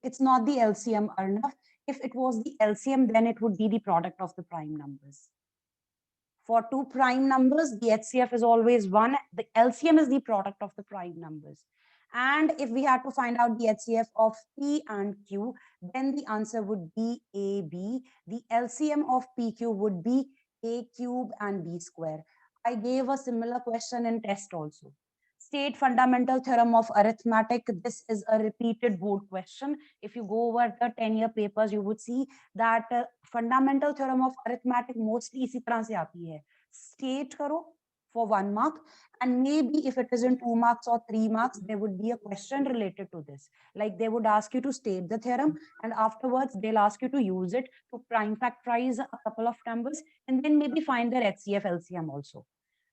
It's not the LCM, Arnav. If it was the LCM, then it would be the product of the prime numbers. For two prime numbers, the HCF is always 1. The LCM is the product of the prime numbers. And if we had to find out the HCF of P and Q, then the answer would be AB. The LCM of PQ would be A cube and B square. I gave a similar question in test also. State fundamental theorem of arithmetic. This is a repeated board question. If you go over the 10-year papers, you would see that fundamental theorem of arithmetic mostly इसी तरह से आती है. State करो for 1 mark, and maybe if it is in 2 marks or 3 marks, there would be a question related to this. Like they would ask you to state the theorem, and afterwards they'll ask you to use it to prime factorize a couple of numbers, and then maybe find their HCF LCM also.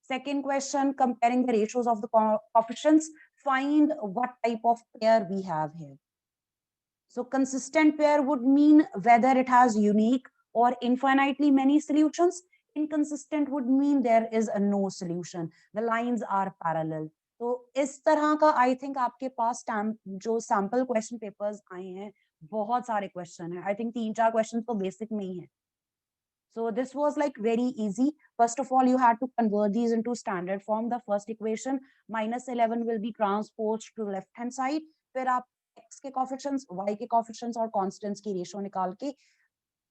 Second question, comparing the ratios of the coefficients, find what type of pair we have here. So consistent pair would mean whether it has unique or infinitely many solutions. Inconsistent would mean there is a no solution. The lines are parallel. तो इस तरह का I think आपके पास जो sample question papers आए हैं, बहुत सारे question हैं. I think 3-4 questions तो basic में ही है. So this was like very easy. First of all, you had to convert these into standard form. The first equation, -11 will be transposed to the left hand side. फिर आप x के coefficients, y के coefficients और constants की ratio निकाल के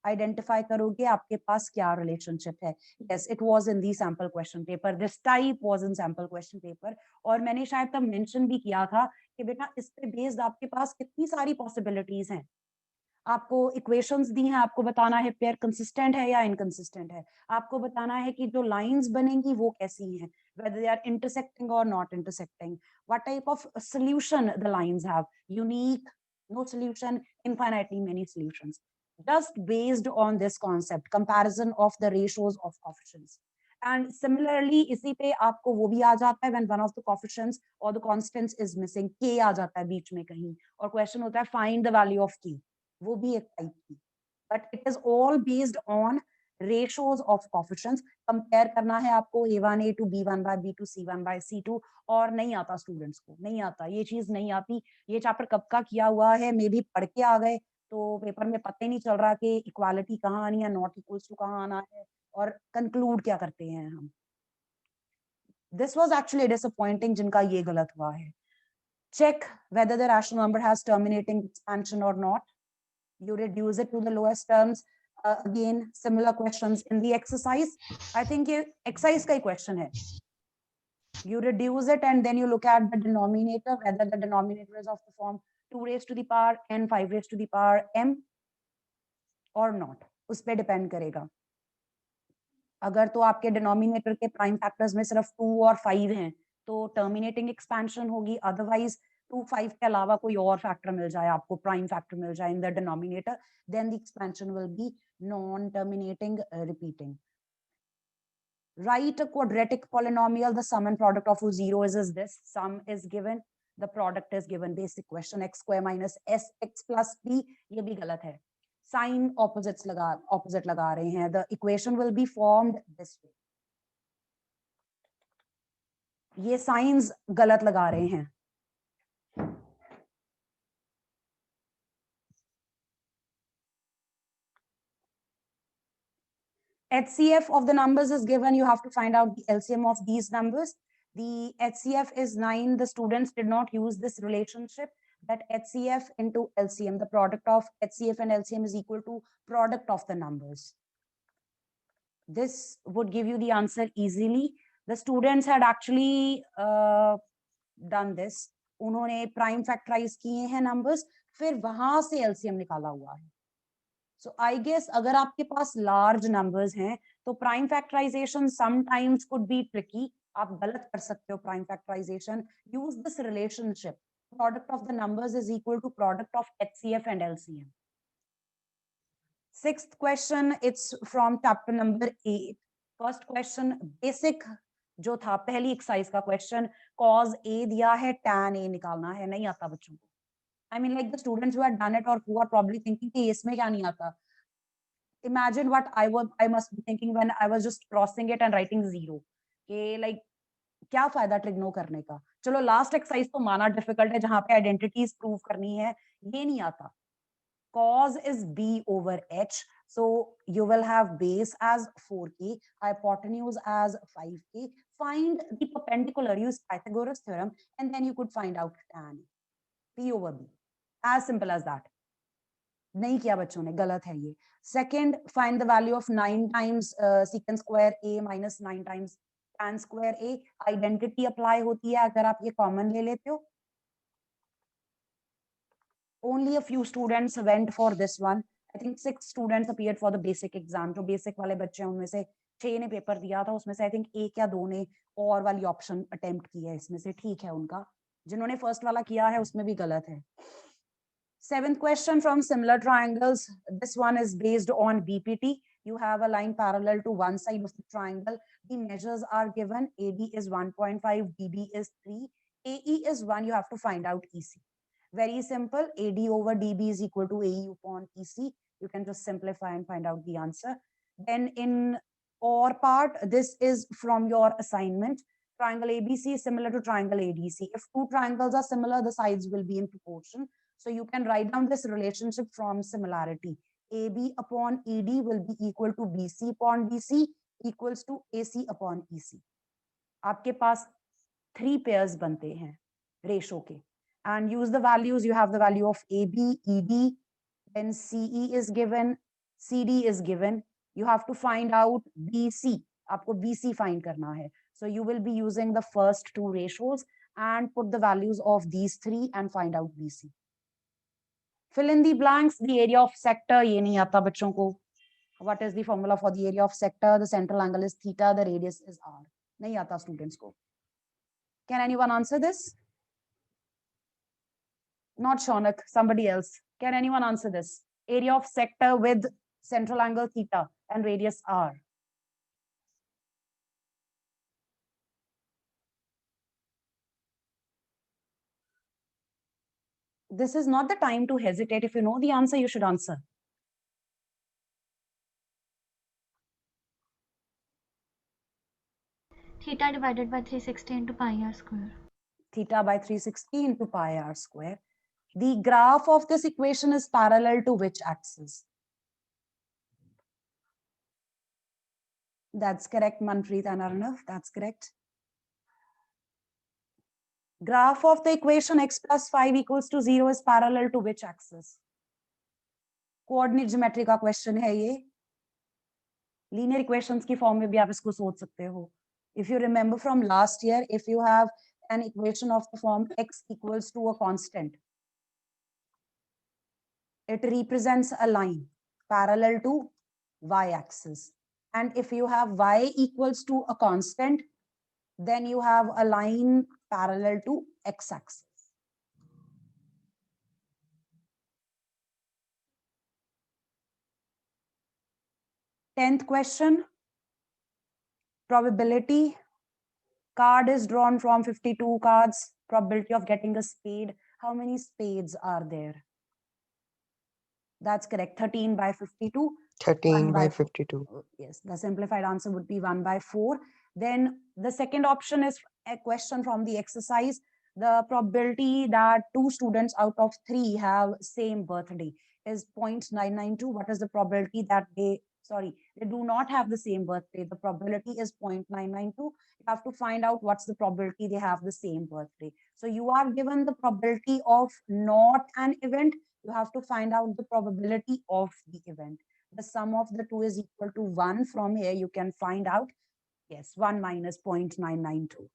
identify करोगे आपके पास क्या relationship है. Yes, it was in the sample question paper. This type was in sample question paper. और मैंने शायद तब mention भी किया था कि बेटा इस पे based आपके पास कितनी सारी possibilities हैं. आपको इक्वेशंस दी हैं, आपको बताना है पेयर कंसिस्टेंट है या इनकंसिस्टेंट है, आपको बताना है कि जो लाइंस बनेंगी वो कैसी हैं, whether they are intersecting or not intersecting, what type of solution the lines have, unique, no solution, infinitely many solutions, just based on this concept, comparison of the ratios of coefficients. And similarly इसी पे आपको वो भी आ जाता है when one of the coefficients or the constants is missing, k आ जाता है बीच में कहीं और क्वेश्चन होता है find the value of k, वो भी एक टाइप की. But it is all based on ratios of coefficients. Compare करना है आपको a1 a2 b1 by b2 c1 by c2. और नहीं आता स्टूडेंट्स को, नहीं आता, ये चीज नहीं आती. ये चैप्टर कब का किया हुआ है, मे भी पढ़ के आ गए तो पेपर में पता ही नहीं चल रहा कि इक्वालिटी कहाँ आनी है, नॉट इक्वल्स टू कहाँ आना है और कंक्लूड क्या करते हैं हम. दिस वाज एक्चुअली डिसअपॉइंटिंग जिनका ये गलत हुआ है. Check whether the rational number has terminating expansion or not. You reduce it to the lowest terms. Again, similar questions in the exercise. I think ये exercise का ही question है. You reduce it and then you look at the denominator, whether the denominator is of the form 2 raised to the power n, 5 raised to the power m or not. उस पे depend करेगा. अगर तो आपके denominator के prime factors में सिर्फ 2 और 5 हैं, तो terminating expansion होगी. Otherwise 2, 5 के अलावा कोई और फैक्टर मिल जाए आपको, प्राइम फैक्टर मिल जाए in the denominator, then the expansion will be non terminating repeating. Write a quadratic polynomial. The sum and product of whose zero is this. Sum is given, the product is given. Basic question. X square minus sx plus b. ये भी गलत है. Sign opposite लगा रहे हैं. The equation will be formed this way. ये signs गलत लगा रहे हैं. HCF of the numbers is given. You have to find out the LCM of these numbers. The HCF is 9. The students did not use this relationship that HCF into LCM, the product of HCF and LCM is equal to product of the numbers. This would give you the answer easily. The students had actually done this. उन्होंने prime factorize किए हैं numbers, फिर वहां से LCM निकाला हुआ है. So I guess अगर आपके पास large numbers हैं तो prime factorization sometimes could be tricky. आप गलत कर सकते हो prime factorization. Use this relationship. Product of the numbers is equal to product of HCF and LCM. Sixth question, it's from chapter number 8. First question, basic जो था पहली exercise का question, cos A दिया है, tan A निकालना है. नहीं आता बच्चों को. I mean, like the students who had done it or who are probably thinking कि इसमें क्या नहीं आता. Imagine what I must be thinking when I was just crossing it and writing zero. कि like क्या फायदा ट्रिग्नो करने का. चलो लास्ट एक्सरसाइज तो माना डिफिकल्ट है जहां पे आइडेंटिटीज प्रूव करनी है, ये नहीं आता. cos is b over h. So you will have base as 4k, hypotenuse as 5k. Find the perpendicular, use Pythagoras theorem, and then you could find out tan p over b. As simple as that. नहीं किया बच्चों ने, गलत है ये. Second, find the value of 9 times secant square a minus 9 times tan square a. Identity apply होती है अगर आप ये common ले लेते हो. Only a few students went for this one. I think 6 students appeared for the basic exam. जो basic वाले बच्चे हैं उनमें से 6 ने पेपर दिया था, उसमें से I think 1 या 2 ने और वाली ऑप्शन अटेम्प्ट की है इसमें से. ठीक है उनका. जिन्होंने फर्स्ट वाला किया है उसमें भी गलत है. Seventh question from similar triangles. This one is based on BPT. You have a line parallel to one side of the triangle. The measures are given. AD is 1.5, DB is 3, AE is 1. You have to find out EC. Very simple. AD over DB is equal to AE upon EC. You can just simplify and find out the answer. Then in OR part, this is from your assignment. Triangle ABC is similar to triangle ADC. If two triangles are similar, the sides will be in proportion. So you can write down this relationship from similarity. AB upon ED will be equal to BC upon DC equals to AC upon EC. आपके पास 3 pairs बनते हैं ratio के. And use the values. You have the value of AB, ED, then CE is given, CD is given. You have to find out BC. आपको BC find करना है. So you will be using the first two ratios and put the values of these 3 and find out BC. Fill in the blanks. The area of sector, ये नहीं आता बच्चों को. What is the formula for the area of sector? The central angle is theta, the radius is r. नहीं आता students को. Can anyone answer this? Not Shaunak, somebody else. Can anyone answer this? Area of sector with central angle theta and radius r. This is not the time to hesitate. If you know the answer, you should answer. Theta divided by 360 into pi r square. Theta by 360 into pi r square. The graph of this equation is parallel to which axis? That's correct, Manpreet and Arnav. That's correct. Graph of the equation x plus 5 equals to 0 is parallel to which axis? Coordinate geometry का question है ये. Linear equations की form में भी आप इसको सोच सकते हो. If you remember from last year, if you have an equation of the form x equals to a constant, it represents a line parallel to y-axis. And if you have y equals to a constant, then you have a line parallel to x-axis. Tenth question, probability. Card is drawn from 52 cards. Probability of getting a spade. How many spades are there? That's correct, 13 by 52. 13 by 52. Yes, the simplified answer would be 1 by 4. Then the second option is a question from the exercise. The probability that 2 students out of 3 have same birthday is 0.992. What is the probability that they do not have the same birthday? The probability is 0.992. You have to find out what's the probability they have the same birthday. So you are given the probability of not an event. You have to find out the probability of the event. The sum of the two is equal to 1. From here, you can find out, yes, 1 minus 0.992.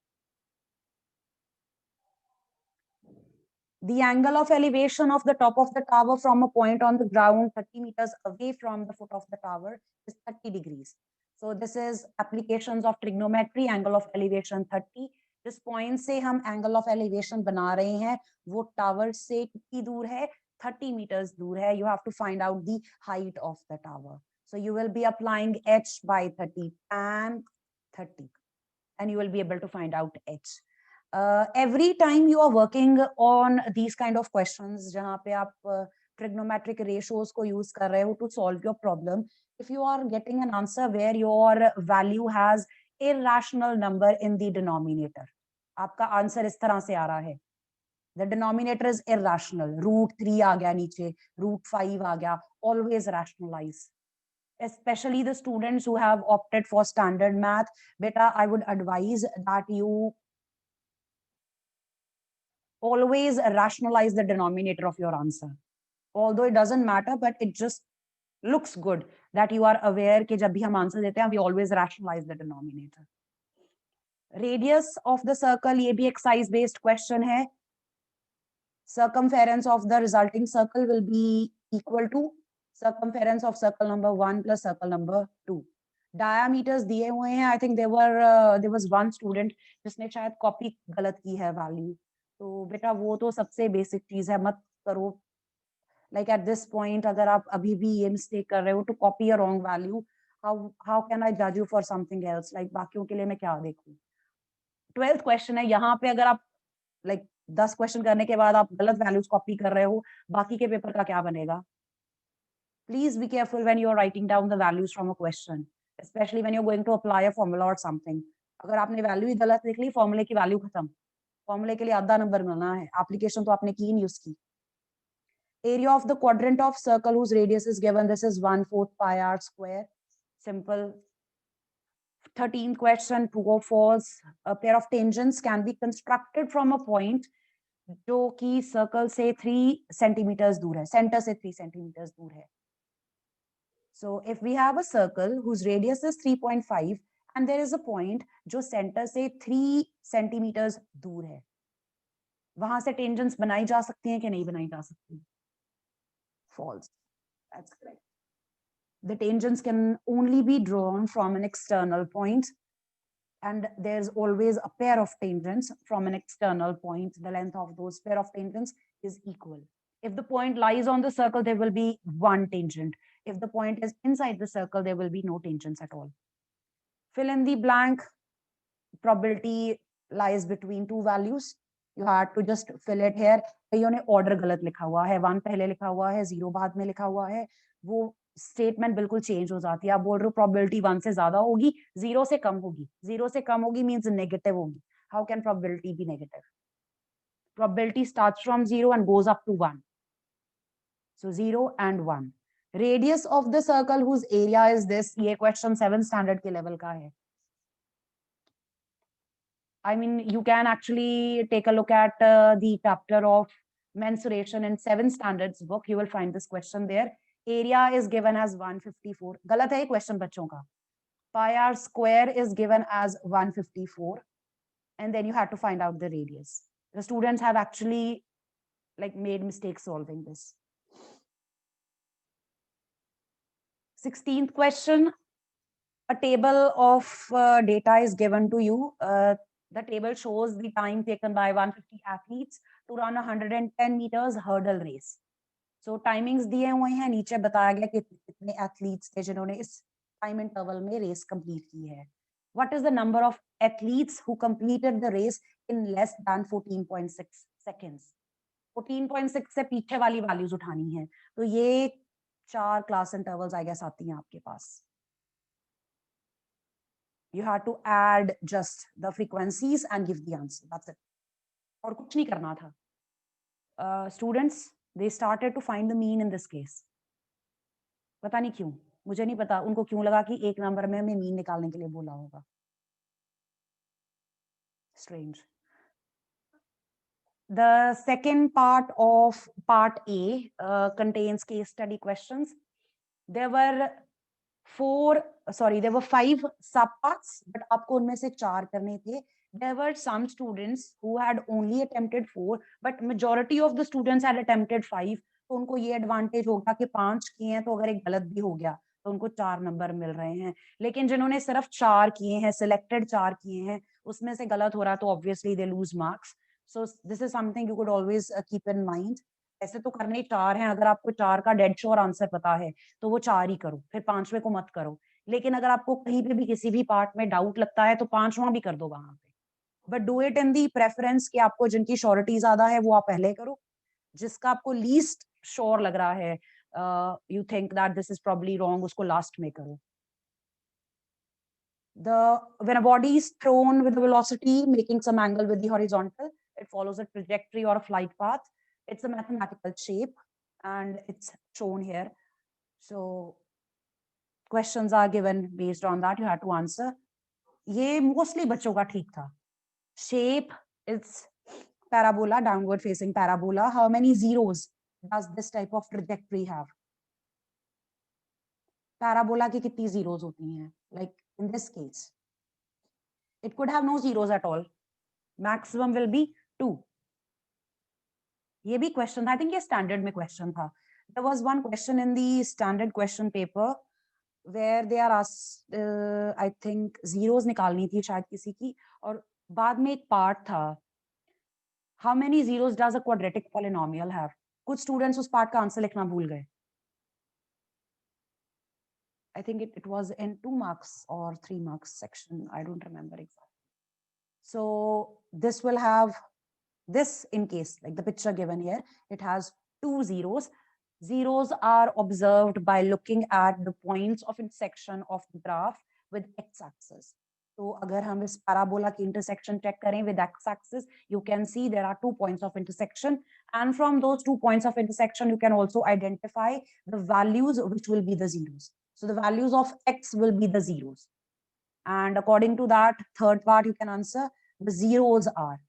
The angle of elevation of the top of the tower from a point on the ground 30 meters away from the foot of the tower is 30 degrees. So this is applications of trigonometry, angle of elevation 30. जिस point से हम angle of elevation बना रहे हैं, वो tower से कितनी दूर है? 30 meters दूर है. You have to find out the height of the tower. So you will be applying h by 30 tan 30, and you will be able to find out h. Every time you are working on these kind of questions, जहाँ पे आप trigonometric ratios को use कर रहे हो to solve your problem, if you are getting an answer where your value has irrational number in the denominator, आपका answer इस तरह से आ रहा है, The denominator is irrational. √3 आ गया नीचे, √5 आ गया. Always rationalize. Especially the students who have opted for standard math, beta, I would advise that you always rationalize the denominator of your answer. Although it doesn't matter, but it just looks good that you are aware कि जब भी हम answer देते हैं, we always rationalize the denominator. Radius of the circle, ये भी एक size based question है. Circumference of the resulting circle will be equal to circumference of circle number 1 plus circle number 2. Diameters दिए हुए हैं. I think there was one student जिसने शायद copy गलत की है value. तो बेटा वो तो सबसे basic चीज है, मत करो. Like at this point, अगर आप अभी भी ये mistake कर रहे हो to copy a wrong value, how can I judge you for something else? Like बाकियों के लिए मैं क्या देखूं? 12th question है, यहाँ पे अगर आप like 10 क्वेश्चन करने के बाद आप गलत वैल्यूज कॉपी कर रहे हो, बाकी के पेपर का क्या बनेगा? Please be careful when you are writing down the values from a question, especially when you're going to apply a formula or something. अगर आपने वैल्यू ही गलत लिख ली, फॉर्मूले की वैल्यू खत्म. फॉर्मूले के लिए आधा नंबर मिलना है, एप्लीकेशन तो आपने की नहीं उसकी. Area of the quadrant of circle whose radius is given, this is 1/4 pi r square. Simple. 13th question, true or false? A pair of tangents can be constructed from a point जो कि circle से 3 centimetres दूर है, centre से 3 centimetres दूर है. So if we have a circle whose radius is 3.5 and there is a point जो centre से 3 सेंटीमीटर्स दूर है, वहां से टेंजेंट्स बनाई जा सकती हैं कि नहीं बनाई जा सकती? False. That's correct. The tangents can only be drawn from an external point, and there's always a pair of tangents from an external point. The length of those pair of tangents is equal. If the point lies on the circle, there will be one tangent. If the point is inside the circle, there will be no tangents at all. Fill in the blank. Probability lies between two values. You have to just fill it here. कईयों ने order गलत लिखा हुआ है, 1 पहले लिखा हुआ है, 0 बाद में लिखा हुआ है. वो स्टेटमेंट बिल्कुल चेंज हो जाती है. आप बोल रहे हो प्रोबेबिलिटी 1 से ज्यादा होगी, 0 से कम होगी. 0 से कम होगी मींस नेगेटिव होगी. How can probability be negative? Probability starts from 0 and goes up to 1. So 0 and 1. Radius of the circle whose area is this. ये question 7th standard के level का है. I mean, you can actually take a look at the chapter of mensuration in 7th standards book. You will find this question there. Area is given as 154. गलत है ये question बच्चों का. Pi r square is given as 154. And then you have to find out the radius. The students have actually like made mistakes solving this. 16th question. A table of data is given to you. The table shows the time taken by 150 athletes to run a 110 meters hurdle race. So timings दिए हुए हैं, नीचे बताया गया कि कितने athletes थे जिन्होंने इस time interval में race complete की है. What is the number of athletes who completed the race in less than 14.6 seconds? 14.6 से पीछे वाली values उठानी है. तो ये 4 class intervals I guess आती हैं आपके पास. You have to add just the frequencies and give the answer. That's it. और कुछ नहीं करना था. Students, they started to find the mean in this case. पता नहीं क्यों, मुझे नहीं पता उनको क्यों लगा कि एक नंबर में हमें मीन निकालने के लिए बोला होगा. Strange. The second part of part A contains case study questions. There were 5 subparts, but आपको उनमें से 4 करने थे. There were some students who had only attempted 4, but majority of the students had attempted 5. तो उनको ये advantage होगा कि 5 किए हैं, तो अगर एक गलत भी हो गया तो उनको 4 नंबर मिल रहे हैं. लेकिन जिन्होंने सिर्फ 4 किए हैं, selected 4 किए हैं, उसमें से गलत हो रहा तो obviously they lose marks. So this is something you could always keep in mind. ऐसे तो करने 4 हैं. अगर आपको 4 का डेड श्योर आंसर पता है तो वो 4 ही करो, फिर 5वें को मत करो. लेकिन अगर आपको कहीं पे भी किसी भी पार्ट में डाउट लगता है तो 5वां भी कर दो वहां पे. But do it in the preference कि आपको जिनकी श्योरिटी ज्यादा है वो आप पहले करो. जिसका आपको लीस्ट श्योर लग रहा है, you think that this is probably wrong, उसको लास्ट में करो. When a body is thrown with a velocity making some angle with the horizontal, it follows a trajectory or a flight path. It's a mathematical shape and it's shown here. So questions are given based on that. You have to answer. ये mostly बच्चों का ठीक था. Shape is parabola, downward facing parabola. How many zeros does this type of trajectory have? Parabola की कितनी zeros होती हैं? Like in this case, it could have no zeros at all. Maximum will be 2. ये भी question था. I think ये standard में question था. There was one question in the standard question paper where they are asked, I think zeros निकालनी थी शायद किसी की, और बाद में एक part था. How many zeros does a quadratic polynomial have? कुछ students उस part का answer लिखना भूल गए. I think it was in 2 marks or 3 marks section. I don't remember exactly. So this will have this in case, like the picture given here, it has 2 zeros. Zeros are observed by looking at the points of intersection of the graph with x-axis. So अगर हम इस parabola की intersection check करें with x-axis, you can see there are 2 points of intersection, and from those 2 points of intersection, you can also identify the values which will be the zeros. So the values of x will be the zeros. And according to that, third part you can answer, the zeros are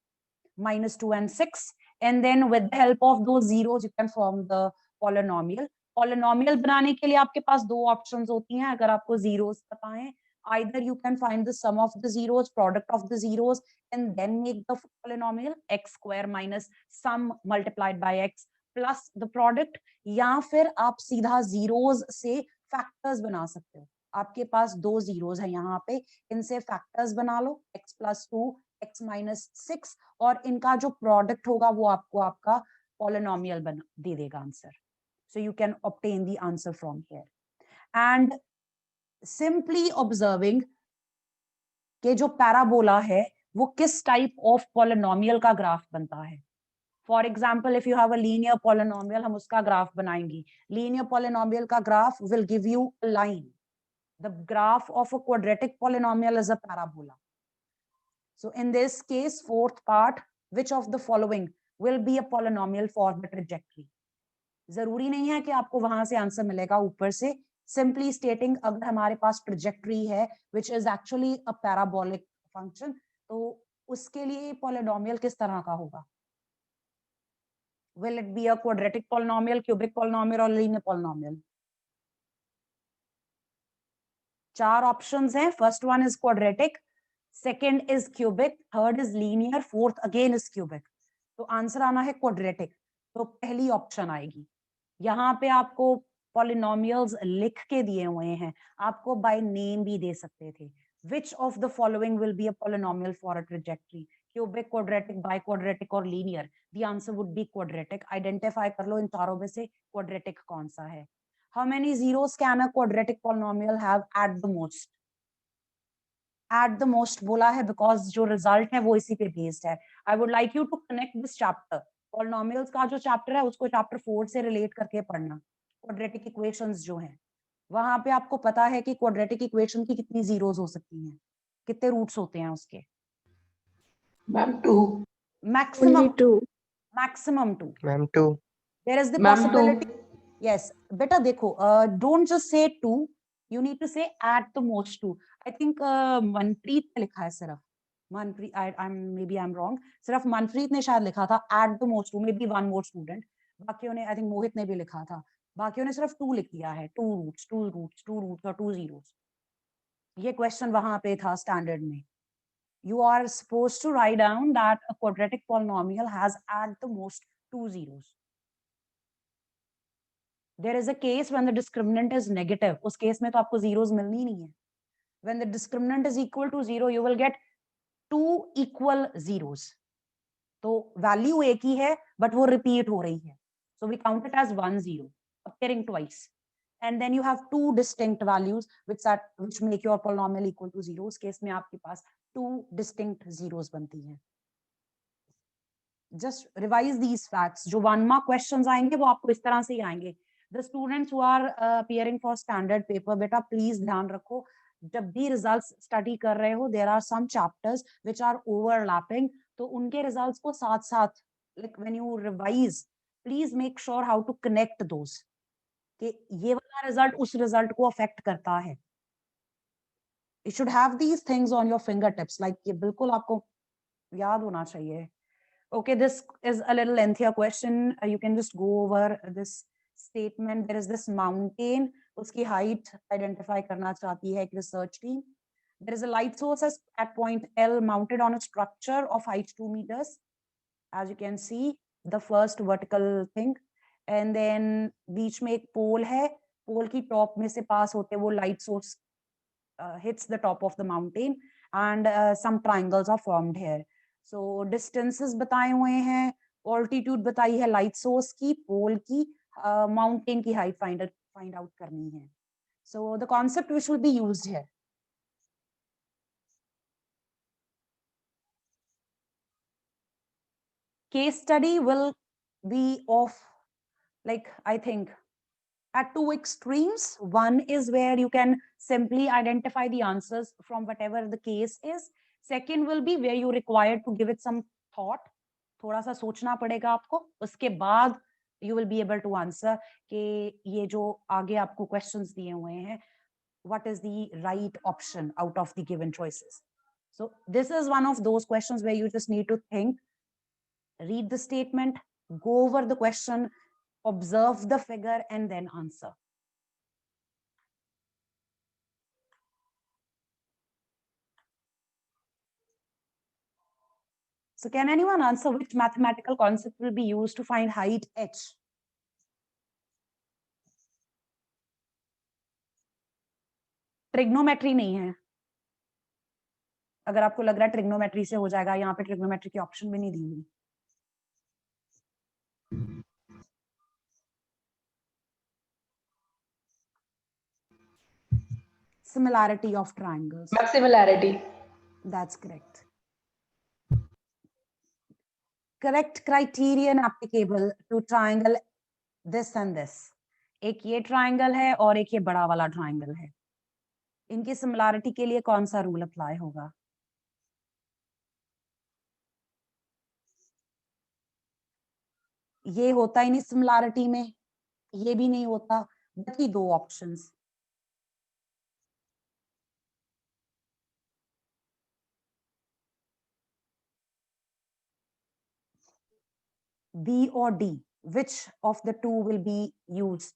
-2 and 6. And then with the help of those zeros, you can form the polynomial. Polynomial बनाने के लिए आपके पास 2 options होती हैं अगर आपको zeros पता है. Either you can find the sum of the zeros, product of the zeros, and then make the polynomial x square minus sum multiplied by x plus the product, या फिर आप सीधा zeros से factors बना सकते हो. आपके पास 2 zeros है यहाँ पे, इनसे factors बना लो, x plus 2, x minus 6, और इनका जो product होगा वो आपको आपका polynomial बना दे देगा answer. So you can obtain the answer from here. And simply observing कि जो parabola है वो किस type of polynomial का graph बनता है. For example, if you have a linear polynomial, हम उसका graph बनाएंगे. Linear polynomial का graph will give you a line. The graph of a quadratic polynomial is a parabola. So in this case, fourth part, which of the following will be a polynomial for the trajectory? जरूरी नहीं है कि आपको वहां से answer मिलेगा ऊपर से. Simply stating, अगर हमारे पास trajectory है, which is actually a parabolic function, तो उसके लिए polynomial किस तरह का होगा? Will it be a quadratic polynomial, cubic polynomial, or linear polynomial? 4 options हैं. First one is quadratic, second is cubic, third is linear, fourth again is cubic. तो answer आना है quadratic. तो पहली ऑप्शन आएगी. यहाँ पे आपको polynomials लिख के दिए हुए हैं, आपको by name भी दे सकते थे. Which of the following will be a polynomial for a trajectory? Cubic, quadratic, biquadratic or linear? The answer would be quadratic. Identify कर लो इन चारों में से quadratic कौन सा है. How many zeros can a quadratic polynomial have at the most? At the most बोला है because जो result है वो इसी पे based है. I would like you to connect this chapter. Polynomials का जो chapter है उसको chapter 4 से relate करके पढ़ना. Quadratic equations जो हैं, वहां पे आपको पता है कि quadratic equation की कितनी zeros हो सकती हैं, कितने roots होते हैं उसके? Ma'am, 2. Maximum. Only 2. Maximum 2. Ma'am, 2. There is the Ma'am, possibility. 2. Yes, बेटा देखो, don't just say 2. You need to say at the most 2. I think Manpreet ने लिखा है सिर्फ. Manpreet, I'm wrong. सिर्फ मनप्रीत ने शायद लिखा था at the most 2. Maybe one more student. बाकियों ने, I think मोहित ने भी लिखा था. बाकियों ने सिर्फ 2 लिख दिया है. 2 roots, 2 roots, 2 roots और 2 zeros. ये क्वेश्चन वहां पे था स्टैंडर्ड में. You are supposed to write down that a quadratic polynomial has at the most 2 zeros. There is a case when the discriminant is negative. उस केस में तो आपको zeros मिलनी नहीं है. When the discriminant is equal to 0, you will get 2 equal zeros. तो value एक ही है, but वो repeat हो रही है. So we count it as 1 0, appearing twice. And then you have 2 distinct values which make your polynomial equal to 0. उस case में आपके पास 2 distinct zeros बनती हैं. Just revise these facts. जो 1 mark questions आएंगे वो आपको इस तरह से ही आएंगे. The students who are appearing for standard paper, बेटा please ध्यान रखो, जब भी रिजल्ट्स स्टडी कर रहे हो, there are some chapters which are overlapping, तो उनके रिजल्ट्स को साथ साथ, like when you revise, please make sure how to connect those, कि ये वाला रिजल्ट उस रिजल्ट को अफेक्ट करता है. You should have these things on your fingertips, like ये बिल्कुल आपको याद होना चाहिए. Okay, this is a little lengthier question. You can just go over this statement. There is this mountain, उसकी height identify करना चाहती है एक research team. There is a light source at point L mounted on a structure of height 2 meters. As you can see, the first vertical thing. And then बीच में एक pole है, pole की top में से pass होते वो light source hits the top of the mountain, and some triangles are formed here. So distances बताए हुए हैं, altitude बताई है light source की, pole की, mountain की height find out करनी है. So the concept which will be used here. Case study will be of, like, I think at two extremes. One is where you can simply identify the answers from whatever the case is. Second will be where you require to give it some thought. थोड़ा सा सोचना पड़ेगा आपको, उसके बाद you will be able to answer कि ये जो आगे आपको questions दिए हुए हैं, what is the right option out of the given choices. So this is one of those questions where you just need to think, read the statement, go over the question, observe the figure, and then answer. So can anyone answer which mathematical concept will be used to find height h? Trigonometry नहीं है. अगर आपको लग रहा है trigonometry से हो जाएगा, यहाँ पे ट्रिग्नोमेट्री की ऑप्शन भी नहीं दी हुई. Similarity of triangles. Similarity. That's correct. Correct criterion applicable to triangle this and this. एक ये ट्राइंगल है और एक ये बड़ा वाला ट्राइंगल है. इनकी सिमिलैरिटी के लिए कौन सा रूल अप्लाई होगा? ये होता ही नहीं सिमिलैरिटी में, ये भी नहीं होता, बाकी दो options. B or D, which of the two will be used?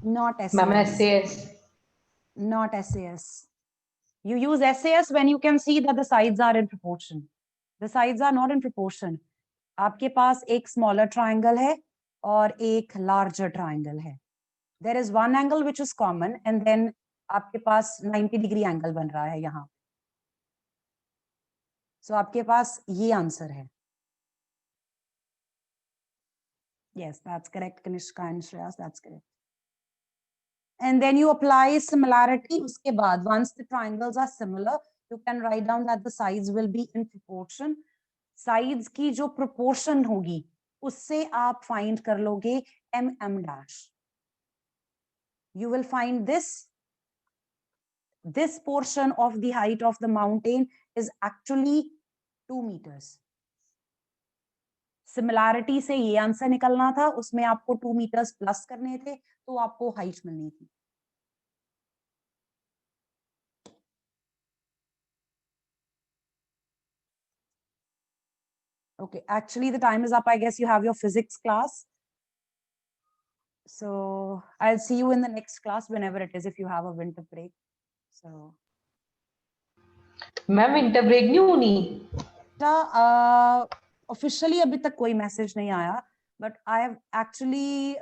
Not SAS. Ma'am, SAS. Not SAS. You use SAS when you can see that the sides are in proportion. The sides are not in proportion. आपके पास एक smaller triangle है और एक larger triangle है. There is one angle which is common, and then आपके पास 90-degree angle बन रहा है यहाँ. So आपके पास ये आंसर है. Yes, that's correct, Kanishka and Shreyas, that's correct. And then you apply similarity. उसके बाद, once the triangles are similar, you can write down that the sides will be in proportion. Sides की जो proportion होगी, उससे आप find कर लोगे mm dash. You will find this portion of the height of the mountain is actually 2 meters. Similarity से ये answer निकलना था, उसमें आपको 2 meters plus करने थे, तो आपको हाइट मिलनी थी. Okay, actually the time is up. I guess you have your physics class. So I'll see you in the next class whenever it is, if you have a winter break. So Ma'am, winter break नहीं होनी. Officially अभी तक कोई message नहीं आया, but I have actually